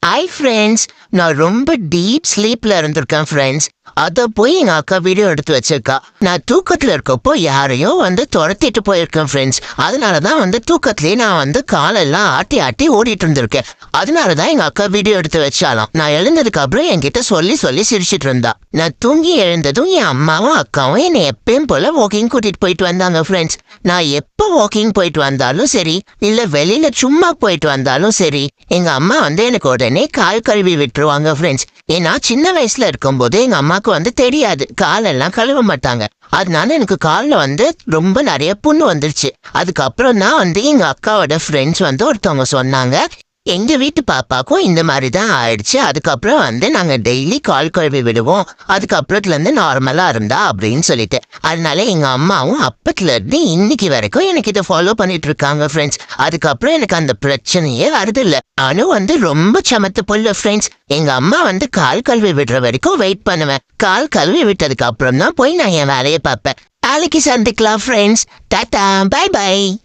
Hi friends. நான் ரொம்ப deep ஸ்லீப்ல இருந்திருக்கேன் ஃப்ரெண்ட்ஸ். அதை போய் எங்க அக்கா வீடியோ எடுத்து வச்சிருக்கா. நான் தூக்கத்துல இருக்கப்போ யாரையோ துரத்திட்டு போயிருக்கேன் ஃப்ரெண்ட்ஸ். அதனாலதான் தூக்கத்திலேயே நான் காலெல்லாம் ஆட்டி ஆட்டி ஓடிட்டு இருந்திருக்கேன். அதனாலதான் எங்க அக்கா வீடியோ எடுத்து வச்சாலாம். நான் எழுந்ததுக்கு அப்புறம் என்கிட்ட சொல்லி சொல்லி சிரிச்சிட்டு இருந்தா. நான் தூங்கி எழுந்ததும் என் அம்மாவும் அக்காவும் என்னை எப்பயும் போல வாக்கிங் கூட்டிட்டு போயிட்டு வந்தாங்க ஃப்ரெண்ட்ஸ். நான் எப்போ வாக்கிங் போயிட்டு வந்தாலும் சரி, இல்ல வெளியில சும்மா போயிட்டு வந்தாலும் சரி, எங்க அம்மா எனக்கு உடனே கால் கழுவி விட்டுருவாங்க ஃப்ரெண்ட்ஸ். ஏன்னா சின்ன வயசுல இருக்கும்போது எங்க அம்மாவுக்கு தெரியாது, காலெல்லாம் கழுவ மாட்டாங்க. அதனால எனக்கு காலில் ரொம்ப நிறைய புண்ணு வந்துருச்சு. அதுக்கப்புறம் தான் எங்க அக்காவோட ஃப்ரெண்ட்ஸ் ஒருத்தவங்க சொன்னாங்க, எங்க வீட்டு பாப்பாக்கும் இந்த மாதிரி தான் ஆயிடுச்சு. அதுக்கப்புறம் நாங்க டெய்லி கால் கழுவி விடுவோம், அதுக்கப்புறத்துல இருந்து நார்மலா இருந்தா அப்படின்னு சொல்லிட்டு. அதனால எங்க அம்மாவும் அப்பத்துல இருந்து இன்னைக்கு வரைக்கும் எனக்கு இதை ஃபாலோ பண்ணிட்டு இருக்காங்க ஃப்ரெண்ட்ஸ். அதுக்கப்புறம் எனக்கு அந்த பிரச்சனையே வருது இல்ல. நானும் ரொம்ப சமத்து பொல்ல ஃப்ரெண்ட்ஸ். எங்க அம்மா கால் கழுவி விடுற வரைக்கும் வெயிட் பண்ணுவேன். கால் கழுவி விட்டதுக்கு அப்புறம் தான் போய் நான் என் வேலையை பார்ப்பேன். நாளைக்கு சந்திக்கலாம் ஃப்ரெண்ட்ஸ். Tata, by by.